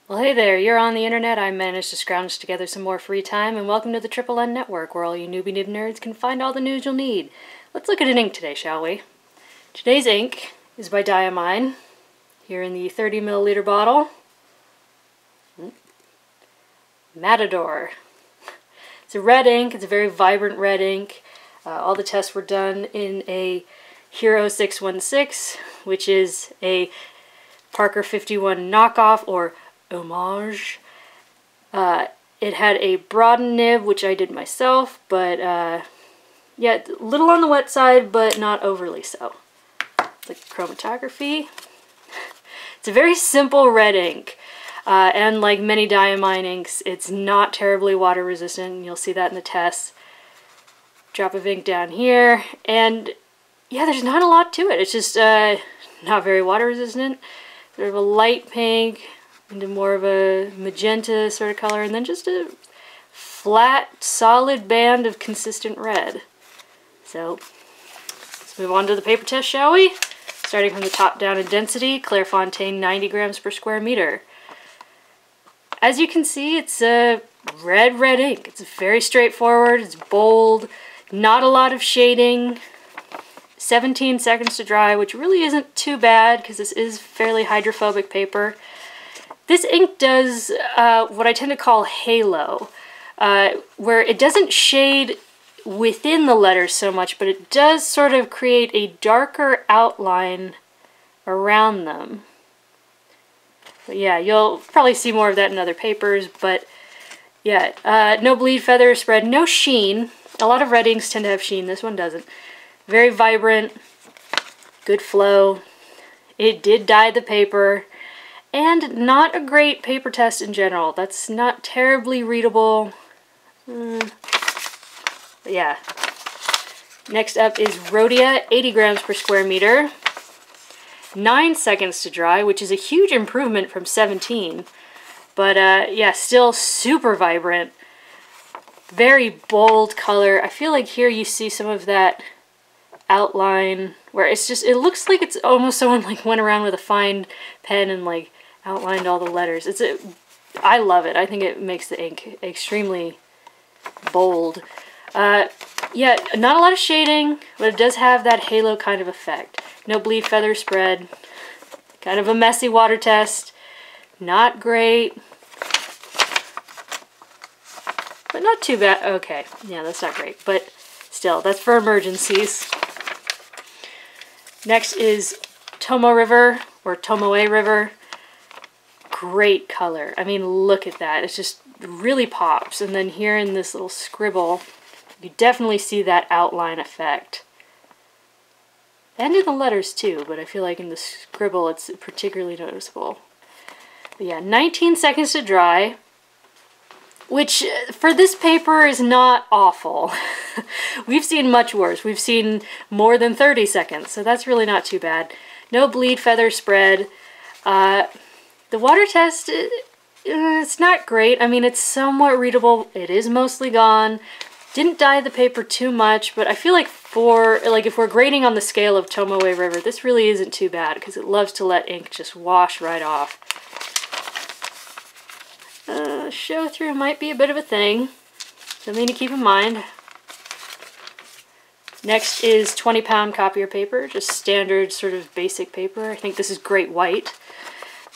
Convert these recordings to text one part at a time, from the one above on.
Well, hey there, you're on the internet. I managed to scrounge together some more free time, and welcome to the Triple N Network, where all you newbie nib nerds can find all the news you'll need. Let's look at an ink today, shall we? Today's ink is by Diamine, here in the 30 milliliter bottle. Matador. It's a red ink, it's a very vibrant red ink. All the tests were done in a Hero 616, which is a Parker 51 knockoff, or homage. It had a broadened nib, which I did myself, but yeah, a little on the wet side, but not overly so. The chromatography. It's a very simple red ink, and like many Diamine inks, it's not terribly water resistant. You'll see that in the tests. Drop of ink down here, and yeah, there's not a lot to it. It's just not very water resistant. Sort of a light pink into more of a magenta sort of color, and then just a flat, solid band of consistent red. So let's move on to the paper test, shall we? Starting from the top down in density, Clairefontaine 90 grams per square meter. As you can see, it's a red ink. It's very straightforward, it's bold, not a lot of shading. 17 seconds to dry, which really isn't too bad because this is fairly hydrophobic paper. This ink does what I tend to call halo, where it doesn't shade within the letters so much, but it does sort of create a darker outline around them. But yeah, you'll probably see more of that in other papers, but yeah, no bleed, feather, spread, no sheen. A lot of red inks tend to have sheen, this one doesn't. Very vibrant, good flow. It did dye the paper, and not a great paper test in general. That's not terribly readable. But yeah. Next up is Rhodia, 80 grams per square meter. 9 seconds to dry, which is a huge improvement from 17. But yeah, still super vibrant. Very bold color. I feel like here you see some of that outline where it's just, it looks like it's almost someone like went around with a fine pen and like outlined all the letters. I love it. I think it makes the ink extremely bold. Yeah, not a lot of shading, but it does have that halo kind of effect. No bleed, feather, spread. Kind of a messy water test. Not great, but not too bad. Okay, yeah, that's not great, but still, that's for emergencies. Next is Tomo River, or Tomoe River. Great color. I mean, look at that. It's just really pops. And then here in this little scribble, you definitely see that outline effect. And in the letters too, but I feel like in the scribble it's particularly noticeable. But yeah, 19 seconds to dry, which for this paper is not awful. We've seen much worse. We've seen more than 30 seconds, so that's really not too bad. No bleed, feather, spread. The water test, it's not great. I mean, it's somewhat readable. It is mostly gone. Didn't dye the paper too much, but I feel like if we're grading on the scale of Tomoe River, this really isn't too bad because it loves to let ink just wash right off. Show through might be a bit of a thing. Something to keep in mind. Next is 20-pound copier paper, just standard sort of basic paper. I think this is great white.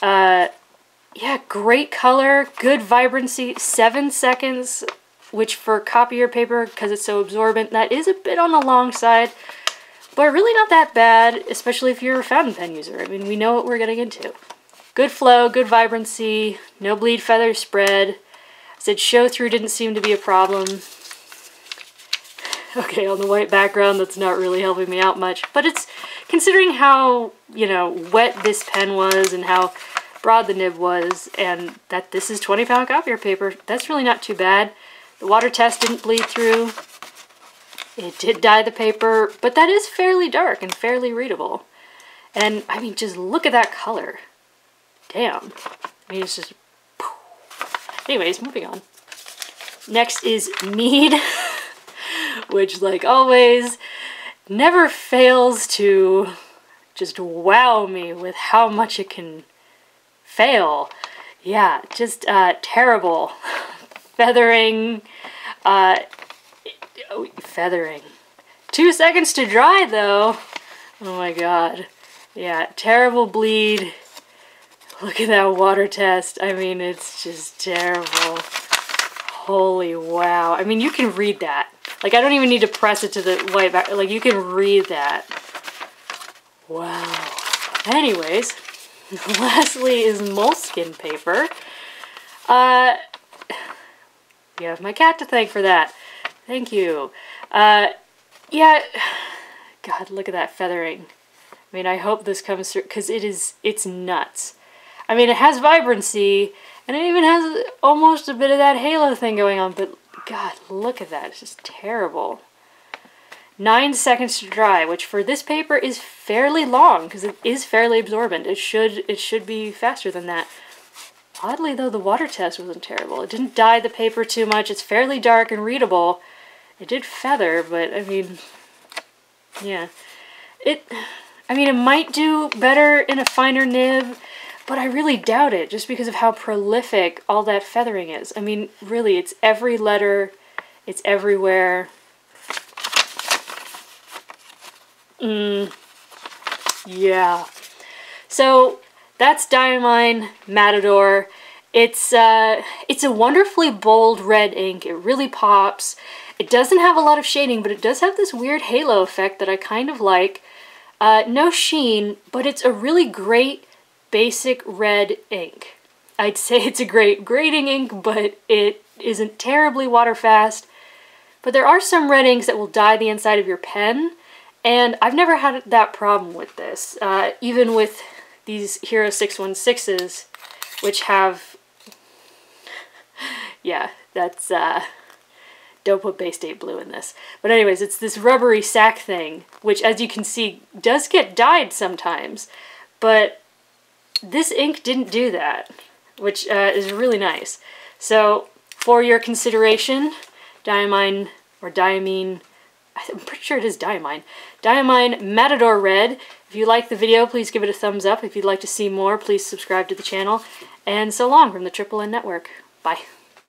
Yeah, great color, good vibrancy, 7 seconds, which for copier paper, because it's so absorbent, that is a bit on the long side, but really not that bad, especially if you're a fountain pen user. I mean, we know what we're getting into. Good flow, good vibrancy, no bleed, feather, spread. I said show through didn't seem to be a problem. Okay, on the white background, that's not really helping me out much, but it's, considering how, you know, wet this pen was and how broad the nib was, and that this is 20-pound copier paper, that's really not too bad. The water test didn't bleed through. It did dye the paper, but that is fairly dark and fairly readable. And, I mean, just look at that color. Damn. I mean, it's just... Anyways, moving on. Next is Mead, which, like always, never fails to just wow me with how much it can fail. yeah, just terrible. Feathering, feathering. 2 seconds to dry though. Oh my god. Yeah, terrible bleed. Look at that water test. I mean, it's just terrible. Holy wow. I mean, you can read that. Like, I don't even need to press it to the white back. Like, you can read that. Wow. Anyways, lastly is Moleskine paper. You have my cat to thank for that. Thank you. Yeah, God, look at that feathering. I mean, I hope this comes through, because it's nuts. I mean, it has vibrancy, and it even has almost a bit of that halo thing going on, but God, look at that. It's just terrible. 9 seconds to dry, which for this paper is fairly long, because it is fairly absorbent. It should be faster than that. Oddly, though, the water test wasn't terrible. It didn't dye the paper too much. It's fairly dark and readable. It did feather, but, I mean, yeah. I mean, it might do better in a finer nib, but I really doubt it, just because of how prolific all that feathering is. I mean, really, it's every letter. It's everywhere. Yeah. So, that's Diamine Matador. It's a wonderfully bold red ink. It really pops. It doesn't have a lot of shading, but it does have this weird halo effect that I kind of like. No sheen, but it's a really great basic red ink. I'd say it's a great grading ink, but it isn't terribly water fast. But there are some red inks that will dye the inside of your pen, and I've never had that problem with this. Even with these Hero 616s, which have, yeah, that's, don't put Bay State Blue in this. But anyways, it's this rubbery sack thing, which, as you can see, does get dyed sometimes. But this ink didn't do that, which is really nice. So, for your consideration, Diamine, or Diamine, I'm pretty sure it is Diamine. Diamine Matador Red. If you liked the video, please give it a thumbs up. If you'd like to see more, please subscribe to the channel. And so long from the Triple N Network. Bye.